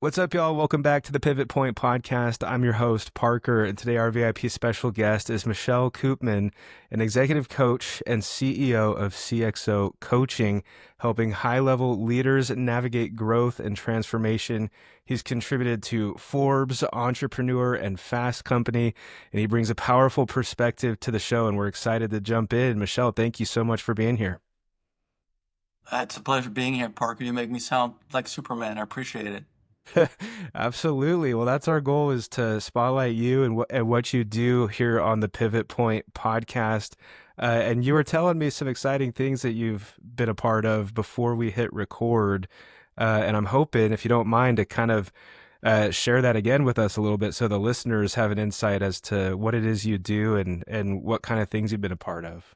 What's up, y'all? Welcome back to the Pivot Point podcast. I'm your host, Parker, and today our VIP special guest is Michel Koopman, an executive coach and CEO of CxO Coaching, helping high-level leaders navigate growth and transformation. He's contributed to Forbes, Entrepreneur, and Fast Company, and he brings a powerful perspective to the show, and we're excited to jump in. Michel, thank you so much for being here. It's a pleasure being here, Parker. You make me sound like Superman. I appreciate it. Absolutely. Well, that's our goal is to spotlight you and what you do here on the Pivot Point podcast. And you were telling me some exciting things that you've been a part of before we hit record. And I'm hoping, if you don't mind, to kind of share that again with us a little bit so the listeners have an insight as to what it is you do and what kind of things you've been a part of.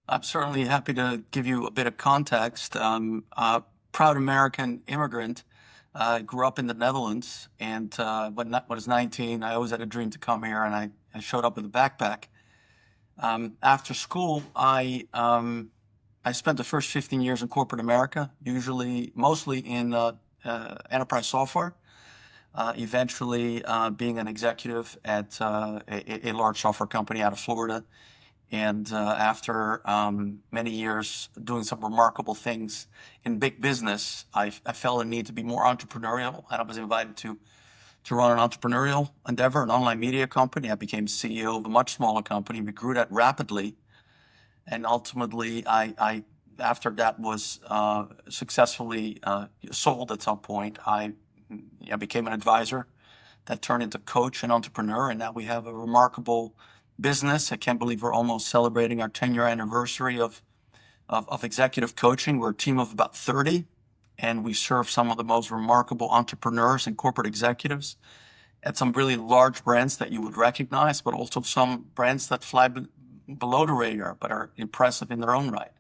I'm certainly happy to give you a bit of context. A proud American immigrant. Grew up in the Netherlands, and when I was 19, I always had a dream to come here, and I showed up with a backpack. After school, I spent the first 15 years in corporate America, mostly in enterprise software. Eventually, being an executive at a large software company out of Florida. And after many years doing some remarkable things in big business, I felt a need to be more entrepreneurial, and I was invited to run an entrepreneurial endeavor, an online media company. I became CEO of a much smaller company. We grew that rapidly, and ultimately, I after that was successfully sold at some point, I became an advisor that turned into coach and entrepreneur, and now we have a remarkable business. I can't believe we're almost celebrating our 10-year anniversary of executive coaching. We're a team of about 30, and we serve some of the most remarkable entrepreneurs and corporate executives at some really large brands that you would recognize, but also some brands that fly below the radar but are impressive in their own right.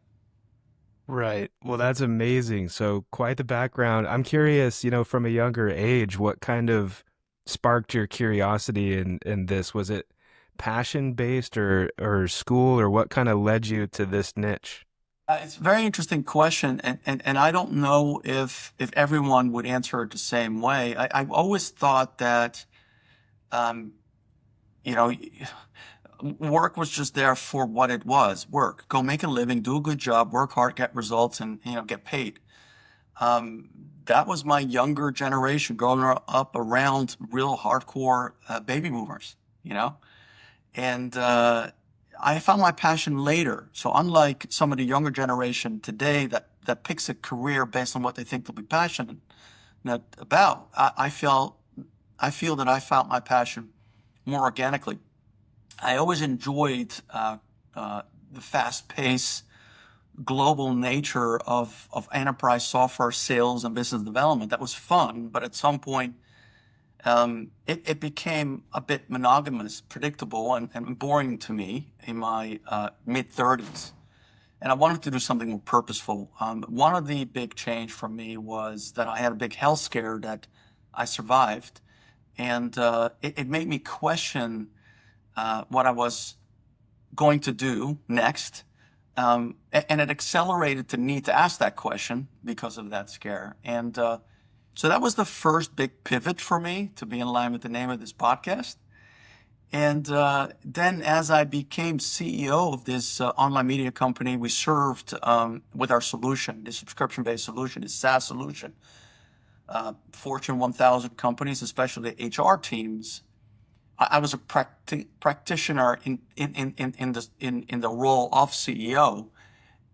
Right. Well, that's amazing. So, quite the background. I'm curious, from a younger age, what kind of sparked your curiosity in this? Was it passion based or school, or what kind of led you to this niche? It's a very interesting question, and I don't know if everyone would answer it the same way. I've always thought that, um, you know, work was just there for what it was. Work. Go make a living, do a good job, work hard, get results, and get paid. Um, that was my younger generation growing up around real hardcore baby boomers, you know? And I found my passion later. So unlike some of the younger generation today that picks a career based on what they think they'll be passionate about, I feel that I found my passion more organically. I always enjoyed the fast-paced global nature of enterprise software sales and business development. That was fun, but at some point, it became a bit monogamous, predictable, and boring to me in my mid 30s. And I wanted to do something more purposeful. One of the big change for me was that I had a big health scare that I survived, and it made me question what I was going to do next. And it accelerated the need to ask that question because of that scare. And so that was the first big pivot for me, to be in line with the name of this podcast. And then as I became CEO of this online media company, we served with our solution, this subscription-based solution, this SaaS solution, Fortune 1000 companies, especially HR teams. I was a practitioner in the role of CEO,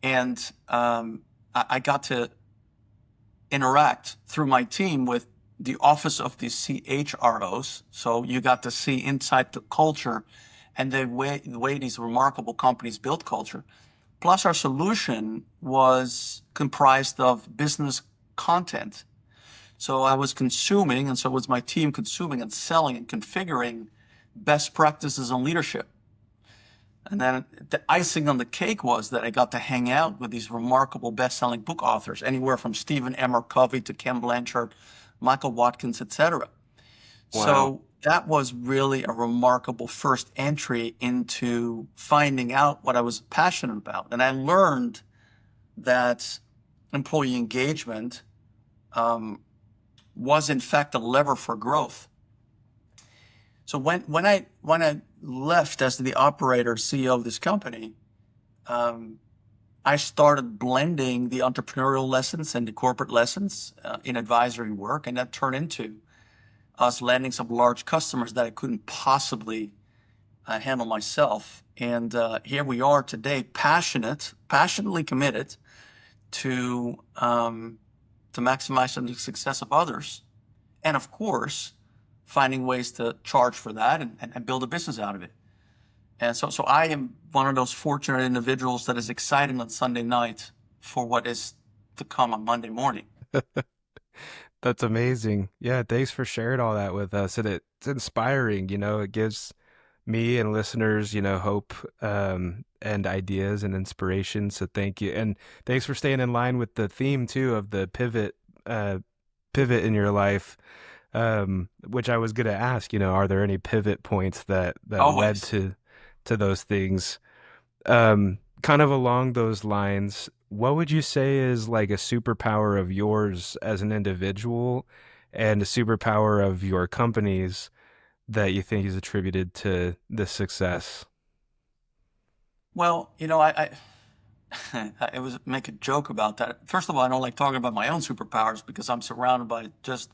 and I got to interact through my team with the office of the CHROs. So you got to see inside the culture and the way these remarkable companies build culture. Plus, our solution was comprised of business content. So I was consuming, and so was my team, consuming and selling and configuring best practices on leadership. And then the icing on the cake was that I got to hang out with these remarkable best-selling book authors, anywhere from Stephen M. Covey to Ken Blanchard, Michael Watkins, etc. Wow. So that was really a remarkable first entry into finding out what I was passionate about. And I learned that employee engagement was in fact a lever for growth. So when I left as the operator CEO of this company, I started blending the entrepreneurial lessons and the corporate lessons in advisory work, and that turned into us landing some large customers that I couldn't possibly handle myself. And here we are today, passionately committed to maximizing the success of others, and of course, finding ways to charge for that and build a business out of it. And so I am one of those fortunate individuals that is excited on Sunday night for what is to come on Monday morning. That's amazing. Yeah, thanks for sharing all that with us. And it's inspiring, it gives me and listeners, hope and ideas and inspiration. So thank you. And thanks for staying in line with the theme too of the pivot in your life. Which I was gonna ask, are there any pivot points that led Always. to those things? Kind of along those lines, what would you say is like a superpower of yours as an individual and a superpower of your companies that you think is attributed to this success? Well, I was make a joke about that. First of all, I don't like talking about my own superpowers because I'm surrounded by just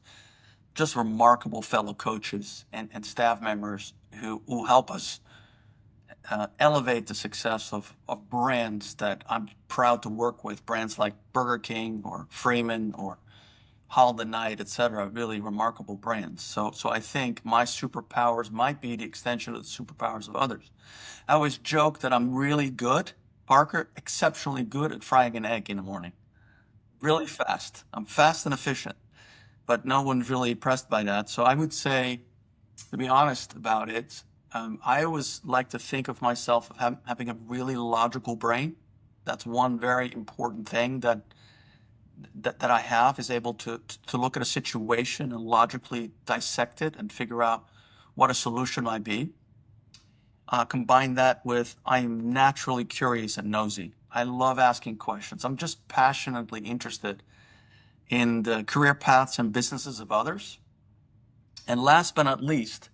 remarkable fellow coaches and staff members who help us elevate the success of brands that I'm proud to work with, brands like Burger King or Freeman or Holiday Night, etc. Really remarkable brands. So I think my superpowers might be the extension of the superpowers of others. I always joke that I'm really good, Parker, exceptionally good at frying an egg in the morning. Really fast. I'm fast and efficient, but no one's really impressed by that. So I would say, to be honest about it, I always like to think of myself as having a really logical brain. That's one very important thing that I have, is able to look at a situation and logically dissect it and figure out what a solution might be. Combine that with I am naturally curious and nosy. I love asking questions. I'm just passionately interested in the career paths and businesses of others. And last but not least,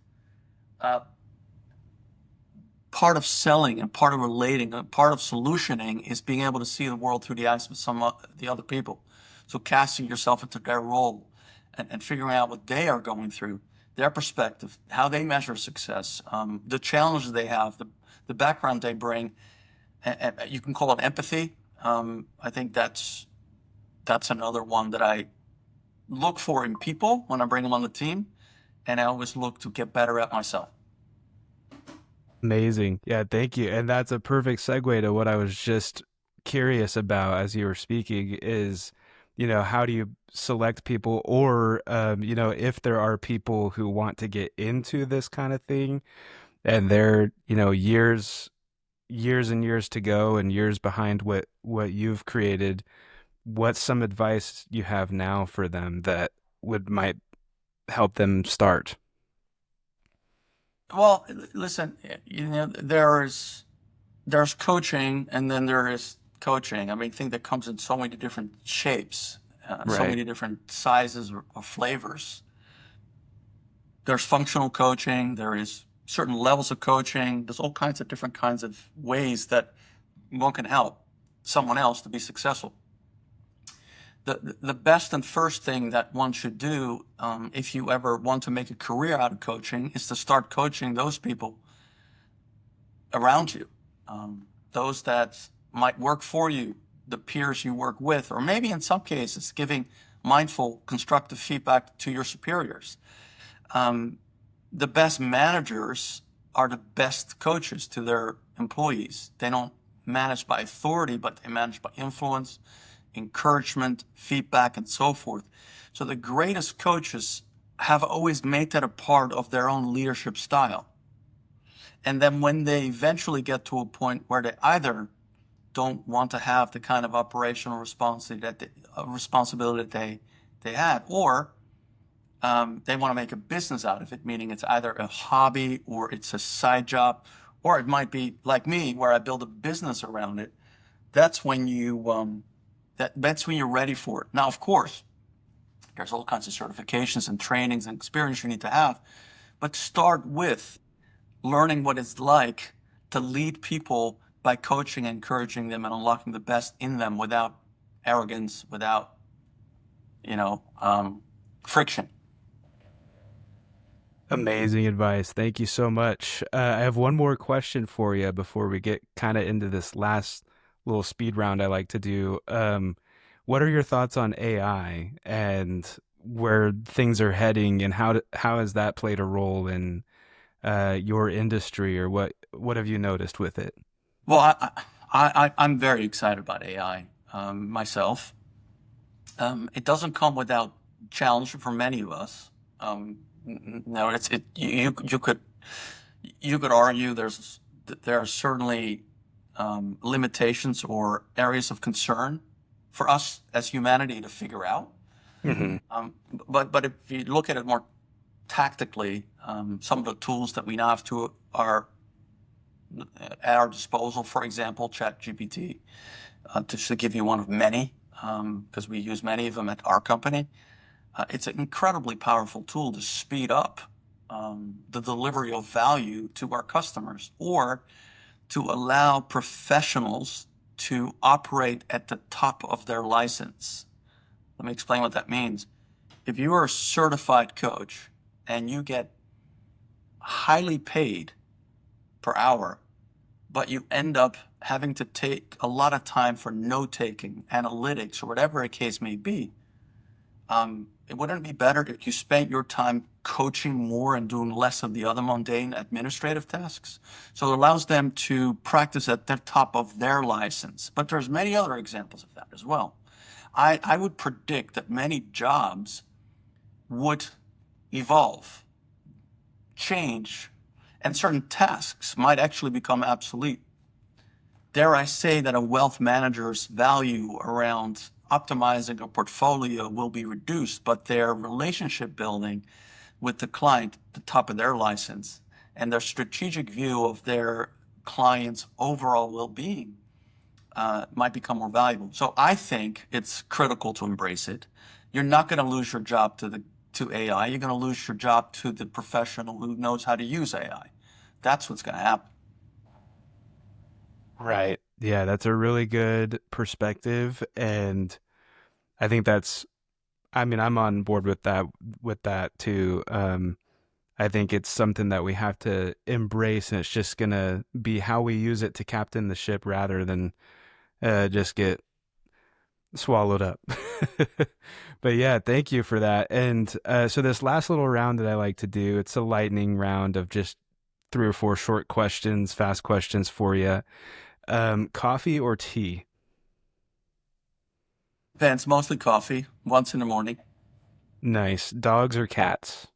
uh, part of selling and part of relating and part of solutioning is being able to see the world through the eyes of the other people. So casting yourself into their role and figuring out what they are going through, their perspective, how they measure success, the challenges they have, the background they bring. And you can call it empathy. I think that's another one that I look for in people when I bring them on the team, and I always look to get better at myself. Amazing. Yeah, thank you. And that's a perfect segue to what I was just curious about as you were speaking is, how do you select people or, if there are people who want to get into this kind of thing and they're, years and years to go and years behind what you've created, what's some advice you have now for them that would might help them start? Well, listen, there's coaching, and then there is coaching. I think that comes in so many different shapes, so Right. many different sizes or flavors. There's functional coaching. There is certain levels of coaching. There's all kinds of different kinds of ways that one can help someone else to be successful. The best and first thing that one should do, if you ever want to make a career out of coaching, is to start coaching those people around you, those that might work for you, the peers you work with, or maybe in some cases giving mindful, constructive feedback to your superiors. The best managers are the best coaches to their employees. They don't manage by authority, but they manage by influence, encouragement, feedback, and so forth. So the greatest coaches have always made that a part of their own leadership style. And then when they eventually get to a point where they either don't want to have the kind of operational responsibility that they had, or they want to make a business out of it, meaning it's either a hobby or it's a side job, or it might be like me, where I build a business around it. That's when that's when you're ready for it. Now, of course, There's all kinds of certifications and trainings and experience you need to have. But start with learning what it's like to lead people by coaching, encouraging them, and unlocking the best in them without arrogance, without, you know, friction. Amazing advice. Thank you so much. I have one more question for you before we get kind of into this last little speed round I like to do. What are your thoughts on AI and where things are heading, and how has that played a role in your industry, or what have you noticed with it? Well, I'm very excited about AI myself. It doesn't come without challenge for many of us. No, you could argue there are certainly limitations or areas of concern for us as humanity to figure out. Hmm. But if you look at it more tactically, some of the tools that we now have at our disposal, for example, ChatGPT, just to give you one of many, because we use many of them at our company. It's an incredibly powerful tool to speed up the delivery of value to our customers, or to allow professionals to operate at the top of their license. Let me explain what that means. If you are a certified coach and you get highly paid per hour, but you end up having to take a lot of time for note taking, analytics, or whatever the case may be, it wouldn't it be better if you spent your time coaching more and doing less of the other mundane administrative tasks? So it allows them to practice at the top of their license. But there's many other examples of that as well. I would predict that many jobs would evolve, change, and certain tasks might actually become obsolete. Dare I say that a wealth manager's value around optimizing a portfolio will be reduced, but their relationship building with the client, the top of their license, and their strategic view of their client's overall well-being might become more valuable. So I think it's critical to embrace it. You're not going to lose your job to AI. You're going to lose your job to the professional who knows how to use AI. That's what's going to happen. Right. Yeah, that's a really good perspective, and I think I mean, I'm on board with that too. I think it's something that we have to embrace, and it's just gonna be how we use it to captain the ship rather than just get swallowed up. But yeah, thank you for that. And so this last little round that I like to do, it's a lightning round of just three or four short questions, fast questions for you. Coffee or tea? Depends, mostly coffee, once in the morning. Nice. Dogs or cats?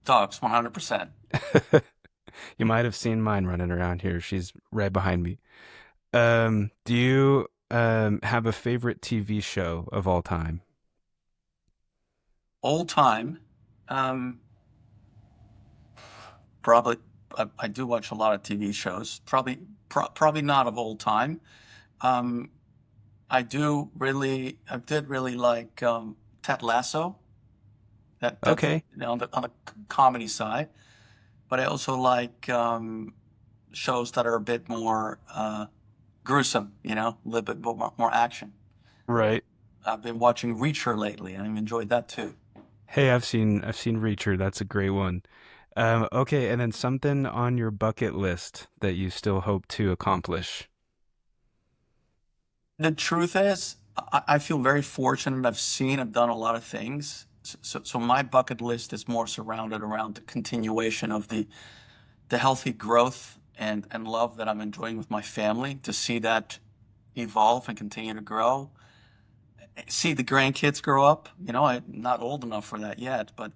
Dogs, 100%. You might have seen mine running around here. She's right behind me. Do you have a favorite TV show of all time? Old time, um, probably, I do watch a lot of TV shows. Probably not of old time. Um, I did really like Ted Lasso. That's Okay. on the comedy side. But I also like shows that are a bit more gruesome, a little bit more action. Right. I've been watching Reacher lately, and I've enjoyed that too. Hey, I've seen Reacher. That's a great one. Okay, and then something on your bucket list that you still hope to accomplish. The truth is, I feel very fortunate. I've done a lot of things. So my bucket list is more surrounded around the continuation of the healthy growth and love that I'm enjoying with my family, to see that evolve and continue to grow. See the grandkids grow up. I'm not old enough for that yet, but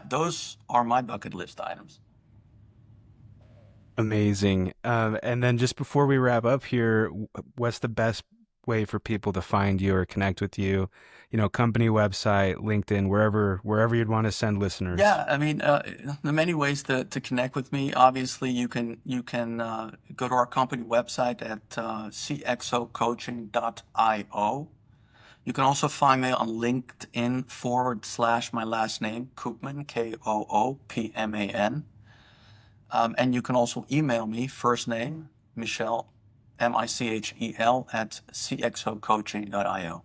those are my bucket list items. Amazing. And then just before we wrap up here, what's the best way for people to find you or connect with you? Company website, LinkedIn, wherever you'd want to send listeners. Yeah, I mean, there are many ways to connect with me. Obviously, you can go to our company website at cxocoaching.io. You can also find me on LinkedIn / my last name, Koopman, Koopman. And you can also email me, first name, Michel, Michel, at CxOCoaching.io.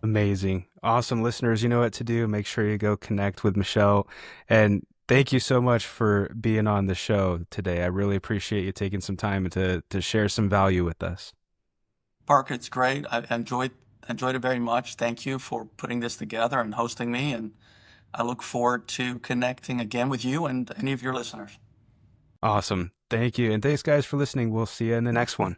Amazing. Awesome. Listeners, you know what to do. Make sure you go connect with Michelle. And thank you so much for being on the show today. I really appreciate you taking some time to share some value with us. Parker, it's great. I enjoyed it very much. Thank you for putting this together and hosting me. And I look forward to connecting again with you and any of your listeners. Awesome. Thank you. And thanks, guys, for listening. We'll see you in the next one.